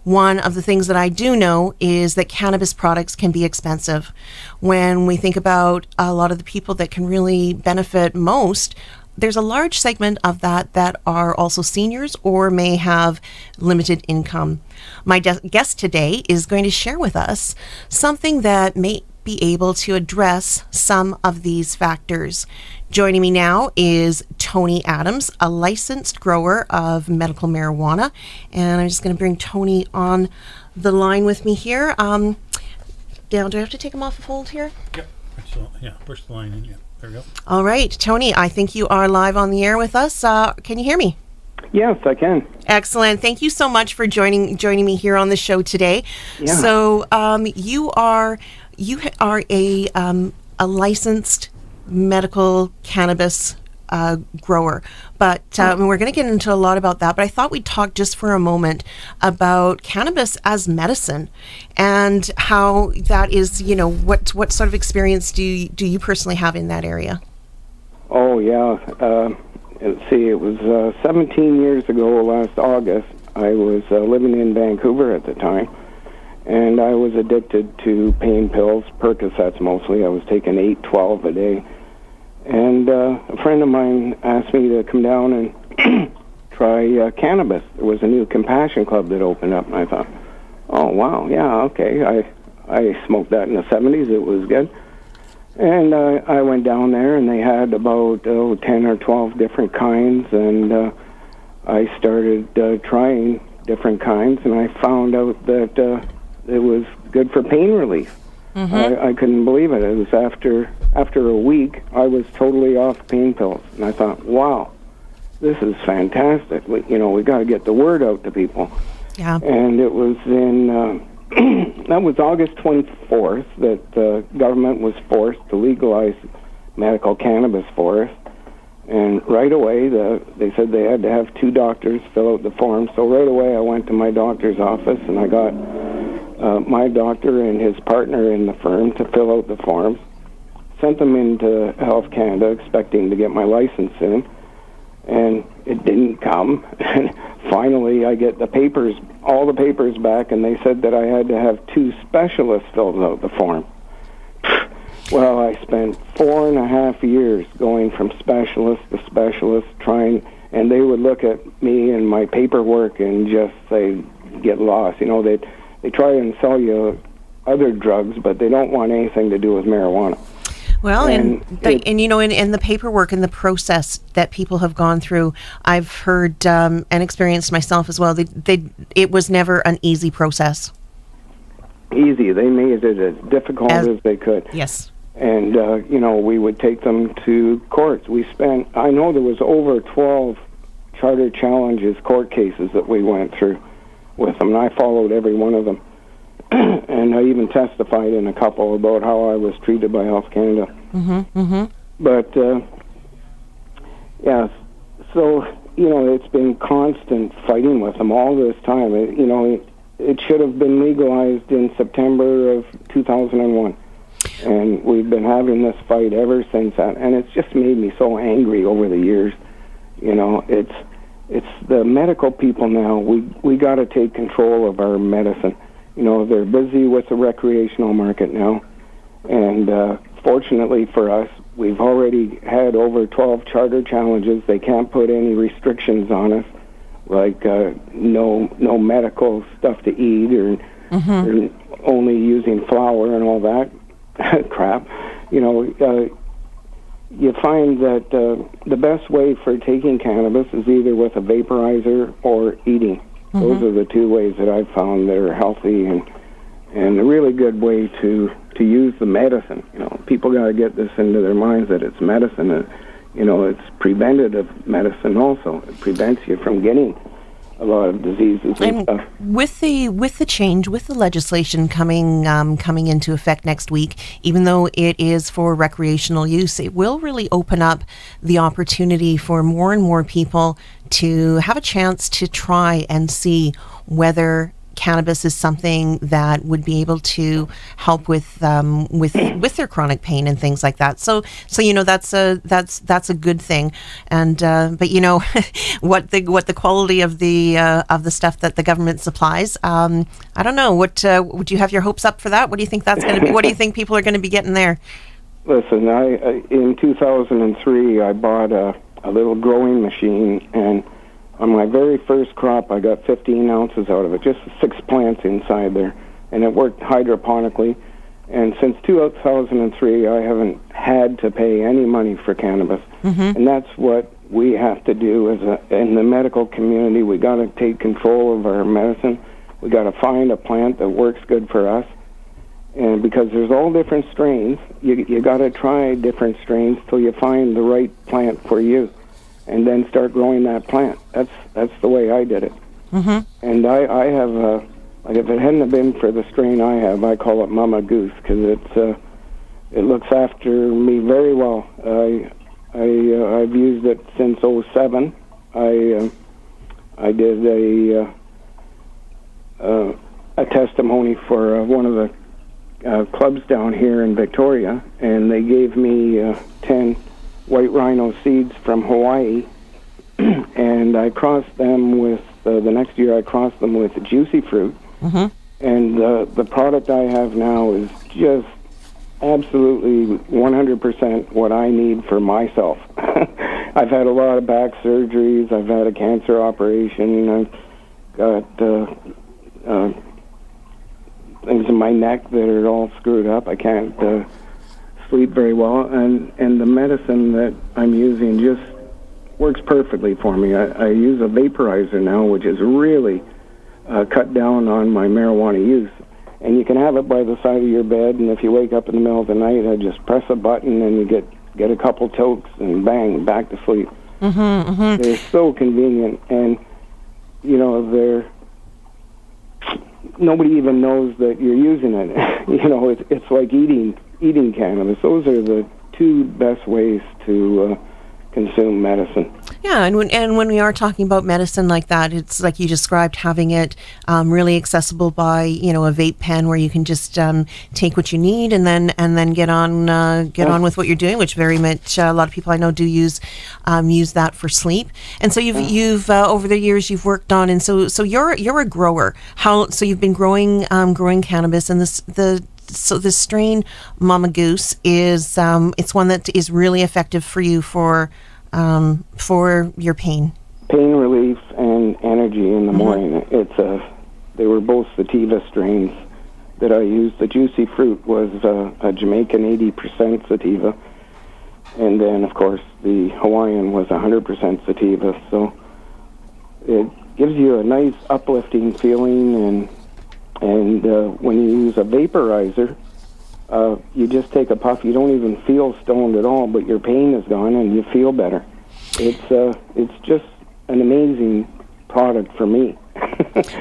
One of the things that I do know is that cannabis products can be expensive. When we think about a lot of the people that can really benefit most, there's a large segment of that are also seniors or may have limited income. My guest today is going to share with us something that may be able to address some of these factors. Joining me now is Tony Adams, a licensed grower of medical marijuana. And I'm just going to bring Tony on the line with me here. Dale, do I have to take him off of hold here? Yep. Push the line in. Yeah. There we go. All right, Tony, I think you are live on the air with us. Can you hear me? Yes, I can. Excellent. Thank you so much for joining me here on the show today. Yeah. So you are a licensed medical cannabis grower, but we're going to get into a lot about that. But I thought we'd talk just for a moment about cannabis as medicine and how that is. You know, what sort of experience do you personally have in that area? Oh yeah. Let's see. It was 17 years ago. Last August, I was living in Vancouver at the time, and I was addicted to pain pills, Percocets mostly. I was taking 8-12 a day. And a friend of mine asked me to come down and try cannabis. There was a new Compassion Club that opened up, and I thought, oh, wow, yeah, okay. I smoked that in the 70s. It was good. And I went down there, and they had about 10 or 12 different kinds, and I started trying different kinds, and I found out that it was good for pain relief. Mm-hmm. I couldn't believe it. It was after a week, I was totally off pain pills. And I thought, wow, this is fantastic. We got to get the word out to people. Yeah. And it was in, that was August 24th that the government was forced to legalize medical cannabis for us. And right away, they said they had to have 2 doctors fill out the form. So right away, I went to my doctor's office, and I got my doctor and his partner in the firm to fill out the forms. Sent them into Health Canada expecting to get my license in, and it didn't come. And finally, I get all the papers back, and they said that I had to have 2 specialists fill out the form. Well, I spent 4.5 years going from specialist to specialist trying, and they would look at me and my paperwork and just say, get lost. They try and sell you other drugs, but they don't want anything to do with marijuana. Well, and the paperwork and the process that people have gone through, I've heard and experienced myself as well. It was never an easy process. Easy. They made it as difficult as they could. Yes. And, we would take them to courts. I know there was over 12 charter challenges court cases that we went through with them, and I followed every one of them. And I even testified in a couple about how I was treated by Health Canada. Mm-hmm, mm-hmm. But, so, it's been constant fighting with them all this time. It should have been legalized in September of 2001. And we've been having this fight ever since that. And it's just made me so angry over the years. It's the medical people now. We got to take control of our medicine. They're busy with the recreational market now. And fortunately for us, we've already had over 12 charter challenges. They can't put any restrictions on us, like no medical stuff to eat or only using flour and all that crap. You find that the best way for taking cannabis is either with a vaporizer or eating. Mm-hmm. Those are the 2 ways that I've found that are healthy and a really good way to use the medicine. People got to get this into their minds that it's medicine. And, it's preventative medicine also. It prevents you from getting a lot of diseases and stuff. With the change, with the legislation coming into effect next week, even though it is for recreational use, it will really open up the opportunity for more and more people to have a chance to try and see whether cannabis is something that would be able to help with their chronic pain and things like that. So that's a good thing. And but what the quality of the stuff that the government supplies, I don't know. What would you have your hopes up for that? What do you think that's going to be? What do you think people are going to be getting there? Listen, I in 2003 I bought a little growing machine, and on my very first crop I got 15 ounces out of it, just 6 plants inside there, and it worked hydroponically. And since 2003 I haven't had to pay any money for cannabis. And that's what we have to do in the medical community. We got to take control of our medicine. We got to find a plant that works good for us. And because there's all different strains, you got to try different strains till you find the right plant for you, and then start growing that plant. That's the way I did it. And I have like, if it hadn't have been for the strain I have, I call it Mama Goose, because it looks after me very well. I've used it since '07. I did a testimony for one of the clubs down here in Victoria, and they gave me 10 white rhino seeds from Hawaii, and I crossed them with the next year I crossed them with juicy fruit, and the product I have now is just absolutely 100% what I need for myself. I've had a lot of back surgeries. I've had a cancer operation. I've got things in my neck that are all screwed up. I can't sleep very well, and the medicine that I'm using just works perfectly for me. I use a vaporizer now, which has really cut down on my marijuana use. And you can have it by the side of your bed, and if you wake up in the middle of the night, I just press a button and you get a couple tokes and bang, back to sleep. They're so convenient, and nobody even knows that you're using it. It's like eating cannabis. Those are the two best ways to consume medicine. Yeah, and when we are talking about medicine like that, it's like you described, having it really accessible by a vape pen where you can just take what you need and then get on with what you're doing, which very much a lot of people I know do use that for sleep. And so you've over the years you've worked on, and so you're a grower. So you've been growing cannabis, and so this strain Mama Goose is it's one that is really effective for you for your pain relief and energy in the morning. They were both sativa strains that I used. The juicy fruit was a Jamaican 80% sativa, and then of course the Hawaiian was 100% sativa. So it gives you a nice uplifting feeling, and when you use a vaporizer, you just take a puff. You don't even feel stoned at all, but your pain is gone and you feel better. It's just an amazing product for me.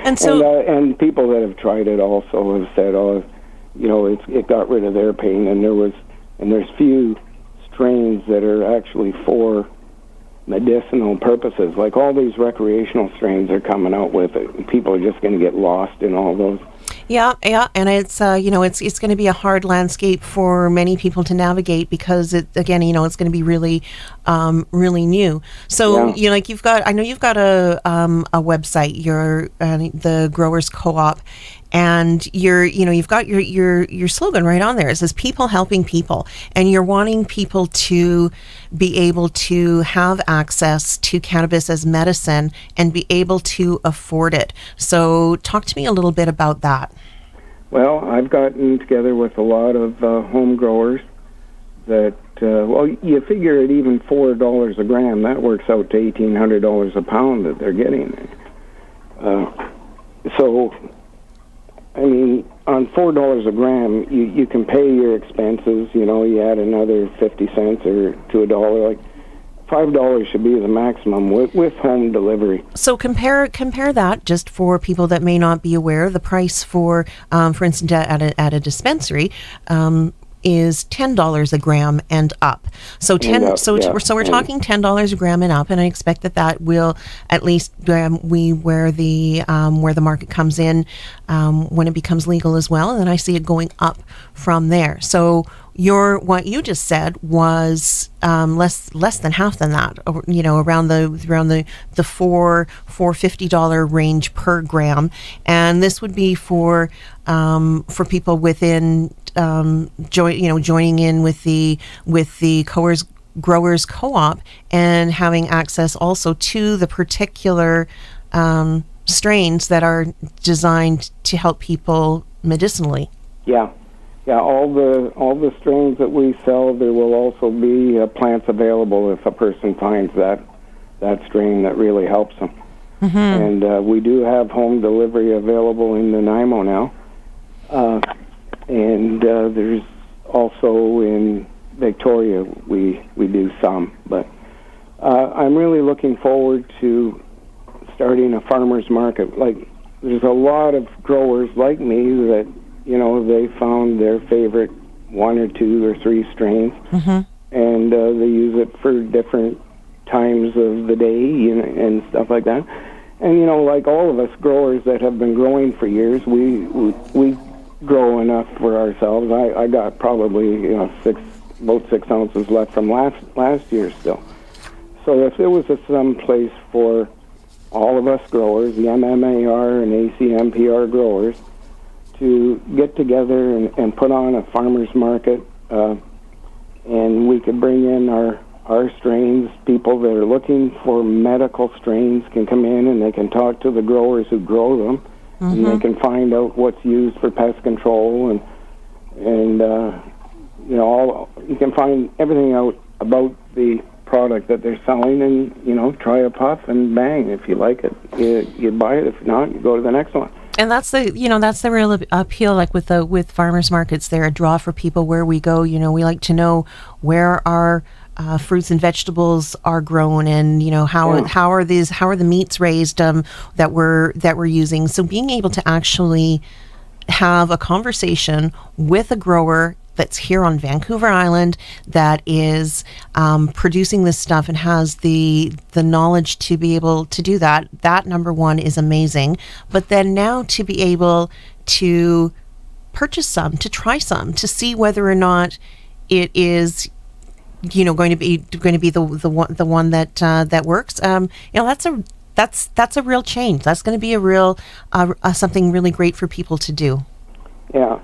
And so, and people that have tried it also have said, it got rid of their pain, and there's few strains that are actually for medicinal purposes. Like all these recreational strains are coming out with it, and people are just going to get lost in all those. Yeah, and it's it's going to be a hard landscape for many people to navigate, because it's going to be really new. So I know you've got a website, you're the Growers Co-op, and you've got your slogan right on there. It says people helping people, and you're wanting people to be able to have access to cannabis as medicine and be able to afford it. So talk to me a little bit about that. Well, I've gotten together with a lot of home growers that, you figure at even $4 a gram, that works out to $1,800 a pound that they're getting. So, I mean, on $4 a gram, you can pay your expenses. You add another 50 cents or to $1. Like $5 should be the maximum with home delivery. So compare that, just for people that may not be aware. The price for instance, at a dispensary is $10 a gram and up. So we're talking $10 a gram and up, and I expect that will at least we where the market comes in when it becomes legal as well, and then I see it going up from there. So what you just said was less than half than that, around the $450 range per gram, and this would be for people within joining in with the growers co-op and having access also to the particular strains that are designed to help people medicinally. Yeah. All the strains that we sell, there will also be plants available if a person finds that strain that really helps them. Mm-hmm. And we do have home delivery available in Nanaimo now. And there's also in Victoria we do some. But I'm really looking forward to starting a farmer's market. Like, there's a lot of growers like me that, they found their favorite 1 or 2 or 3 strains, mm-hmm. and they use it for different times of the day and stuff like that. And, like all of us growers that have been growing for years, we grow enough for ourselves. I got probably about 6 ounces left from last year still. So if there was some place for all of us growers, the MMAR and ACMPR growers, to get together and put on a farmer's market, and we could bring in our strains. People that are looking for medical strains can come in and they can talk to the growers who grow them, mm-hmm. and they can find out what's used for pest control, and you can find everything out about the product that they're selling, and try a puff and bang. If you like it, you buy it. If not, you go to the next one. And that's the real appeal. Like with farmers markets, they're a draw for people where we go. We like to know where our fruits and vegetables are grown, and how are the meats raised that we're using. So being able to actually have a conversation with a grower that's here on Vancouver Island that is producing this stuff and has the knowledge to be able to do that number one is amazing. But then now to be able to purchase some, to try some, to see whether or not it is going to be the one that works. That's a real change. That's going to be a real something really great for people to do. Yeah,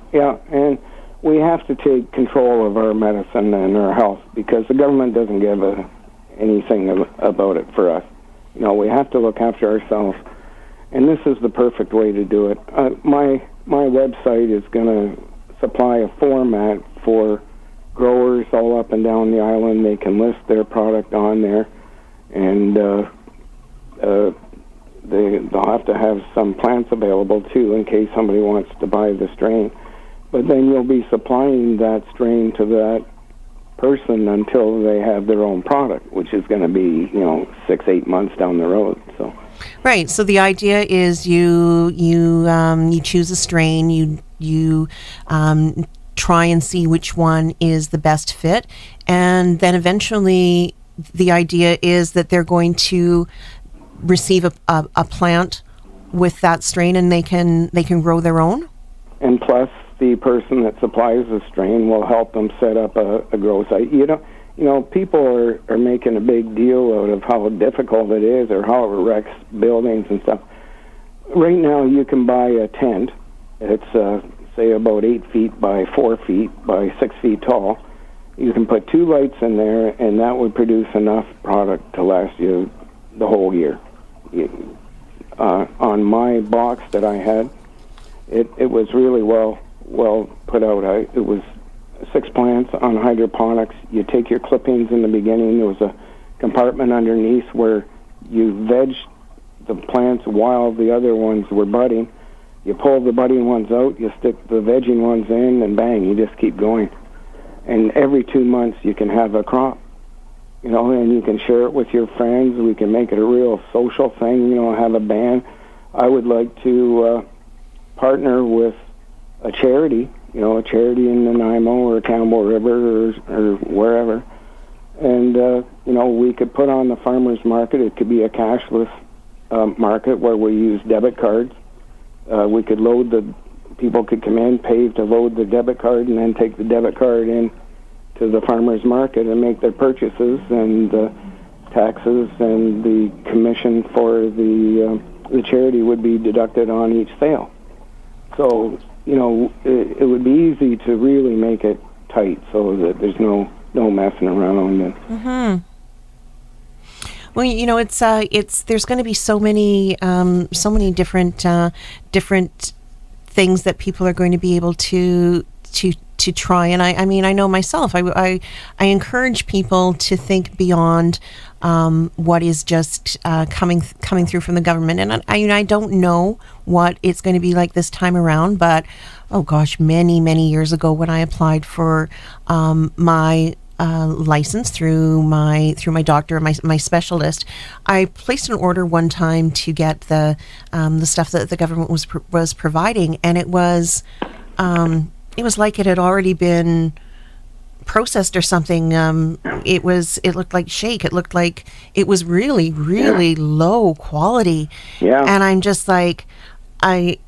and we have to take control of our medicine and our health, because the government doesn't give anything about it for us. We have to look after ourselves, and this is the perfect way to do it. My website is going to supply a format for growers all up and down the island. They can list their product on there, and they'll have to have some plants available too in case somebody wants to buy the strain. But then you'll be supplying that strain to that person until they have their own product, which is going to be 6-8 months down the road. So right. So the idea is you choose a strain, you try and see which one is the best fit, and then eventually the idea is that they're going to receive a plant with that strain, and they can grow their own. And plus, the person that supplies the strain will help them set up a grow site. People are making a big deal out of how difficult it is or how it wrecks buildings and stuff. Right now, you can buy a tent. It's say about 8 feet by 4 feet by 6 feet tall. You can put 2 lights in there, and that would produce enough product to last you the whole year. On my box that I had, it was really well put out. It was 6 plants on hydroponics. You take your clippings in the beginning. There was a compartment underneath where you veg the plants while the other ones were budding. You pull the budding ones out, you stick the vegging ones in, and bang, you just keep going. And every 2 months you can have a crop, and you can share it with your friends. We can make it a real social thing, have a band. I would like to partner with a charity a charity in Nanaimo or Campbell River or wherever. And, we could put on the farmer's market. It could be a cashless market where we use debit cards. We could people could come in, pay to load the debit card, and then take the debit card in to the farmer's market and make their purchases, and taxes and the commission for the charity would be deducted on each sale. So, it would be easy to really make it tight so that there's no messing around. Mm-hmm. Well, it's there's going to be so many different things that people are going to be able to try. And I mean, I know myself, I encourage people to think beyond what is just coming through from the government. And I don't know what it's going to be like this time around, but oh gosh, many years ago when I applied for my license through my doctor, my specialist, I placed an order one time to get the stuff that the government was providing, and it was like it had already been processed or something. It looked like shake. It looked like it was really low quality. Yeah. And I'm just like, I'd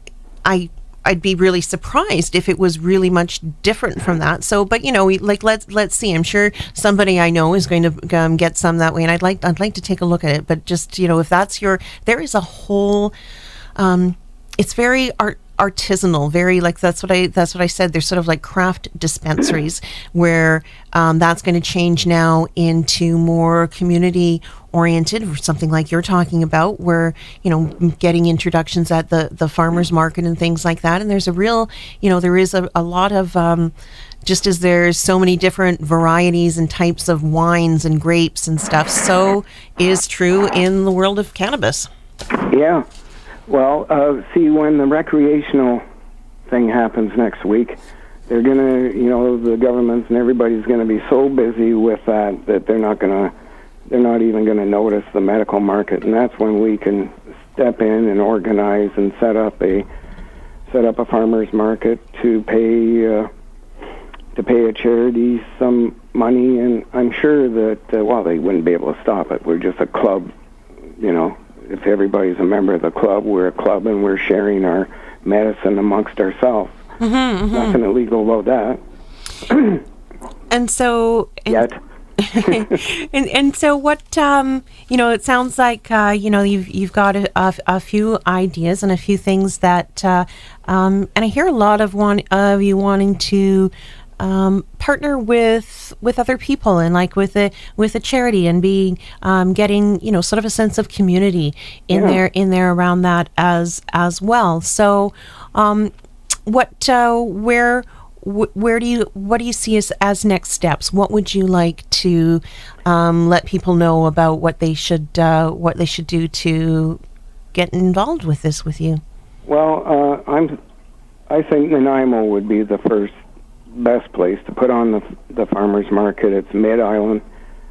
be really surprised if it was really much different from that. So, but let's see. I'm sure somebody I know is going to get some that way, and I'd like to take a look at it. But just if that's there is a whole. It's very artisanal, very like that's what I said. There's sort of like craft dispensaries where that's going to change now into more community oriented, or something like you're talking about, where getting introductions at the farmers market and things like that. And there's a real there is a lot of just as there's so many different varieties and types of wines and grapes and stuff, so is true in the world of cannabis. Yeah. Well, see, when the recreational thing happens next week, they're going to, the governments and everybody's going to be so busy with that they're not even going to notice the medical market, and that's when we can step in and organize and set up a farmer's market to pay a charity some money. And I'm sure that they wouldn't be able to stop it. We're just a club, If everybody's a member of the club, we're a club, and we're sharing our medicine amongst ourselves. Mm-hmm. Nothing illegal about that. And so, yet. and so, what it sounds like you've got a few ideas and a few things that, and I hear a lot of you wanting to partner with other people, and like with a charity, and being getting sort of a sense of community in there around that as well. So what do you see as next steps? What would you like to let people know about what they should do to get involved with this with you? Well, I think Nanaimo would be the best place to put on the farmers market. It's mid-island.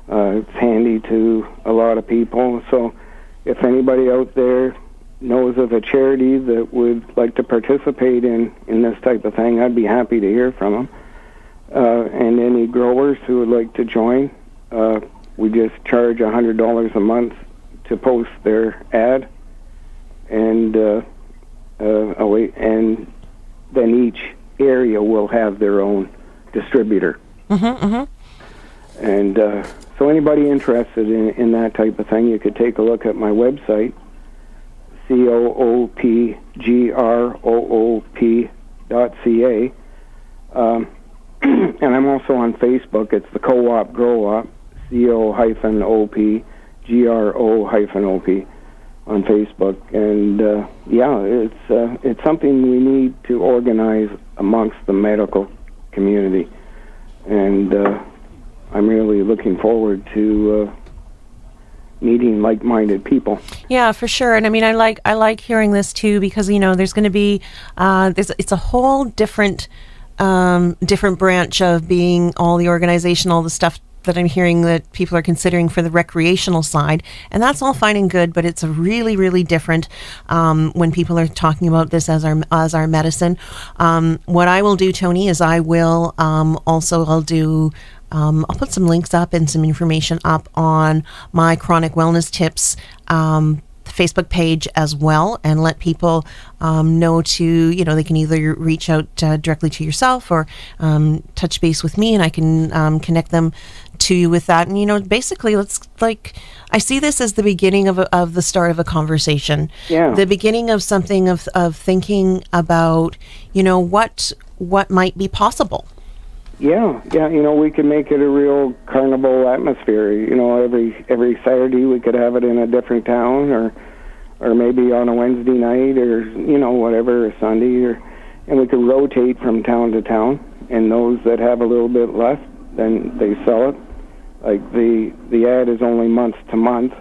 It's handy to a lot of people. So if anybody out there knows of a charity that would like to participate in this type of thing, I'd be happy to hear from them. And any growers who would like to join, we just charge $100 a month to post their ad, and and then each area will have their own distributor. Mm-hmm, mm-hmm. And so anybody interested in that type of thing, you could take a look at my website, coopgroop.ca. And I'm also on Facebook. It's the Co-op Grow Up, COOPGRO-OP on Facebook. And it's something we need to organize amongst the medical community. And I'm really looking forward to meeting like-minded people. Yeah, for sure. And I mean, I like hearing this too, because there's going to be it's a whole different branch of being all the organization, all the stuff that I'm hearing that people are considering for the recreational side, and that's all fine and good. But it's a really, really different when people are talking about this as our medicine. What I will do, Tony, is I will I'll put some links up and some information up on my Chronic Wellness Tips Facebook page as well, and let people know they can either reach out directly to yourself or touch base with me, and I can connect them to you with that. And basically, I see this as the beginning of the start of a conversation. Yeah. The beginning of something of thinking about what might be possible. Yeah, we could make it a real carnival atmosphere. Every Saturday we could have it in a different town, or maybe on a Wednesday night, or whatever, or Sunday, and we could rotate from town to town. And those that have a little bit left, then they sell it. Like the ad is only month to month,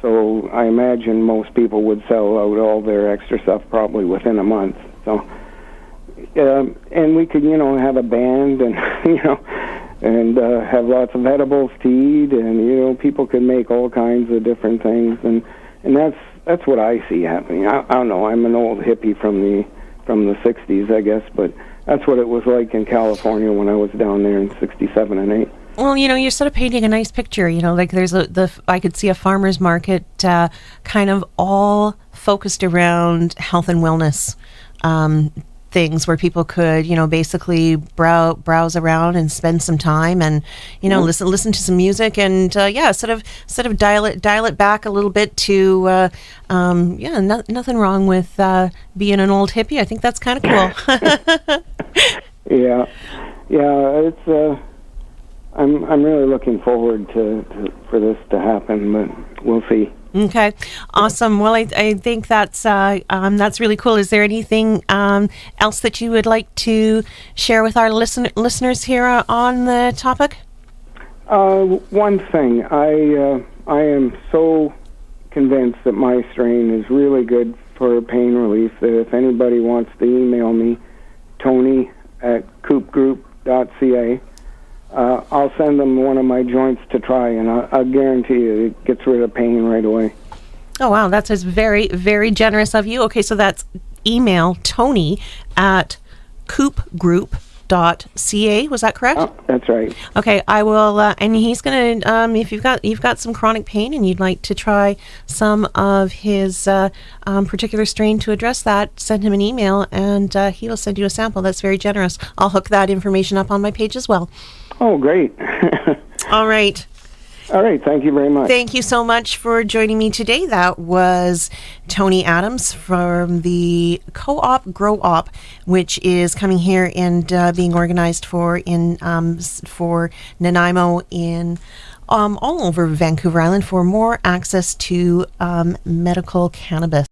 so I imagine most people would sell out all their extra stuff probably within a month. So. And we could, have a band and, and have lots of edibles to eat, and, people could make all kinds of different things, and that's what I see happening. I don't know. I'm an old hippie from the 60s, I guess, but that's what it was like in California when I was down there in 67 and 8. Well, you're sort of painting a nice picture. Like there's I could see a farmer's market kind of all focused around health and wellness. Things where people could, basically browse around and spend some time, and listen to some music, and sort of dial it back a little bit to nothing wrong with being an old hippie. I think that's kind of cool. yeah, it's I'm really looking forward for this to happen, but we'll see. Okay, awesome. Well, I think that's really cool. Is there anything else that you would like to share with our listeners here on the topic? One thing, I am so convinced that my strain is really good for pain relief that if anybody wants to email me, Tony@coopgroup.ca, I'll send them one of my joints to try, and I'll guarantee you it gets rid of pain right away. Oh, wow. That's just very, very generous of you. Okay, so that's email Tony@coopgroup.ca. Was that correct? Oh, that's right. Okay, I will, and he's going to, if you've got some chronic pain and you'd like to try some of his particular strain to address that, send him an email, and he'll send you a sample. That's very generous. I'll hook that information up on my page as well. Oh, great. All right. All right. Thank you very much. Thank you so much for joining me today. That was Tony Adams from the Co-op Grow Op, which is coming here and being organized for Nanaimo in all over Vancouver Island for more access to medical cannabis.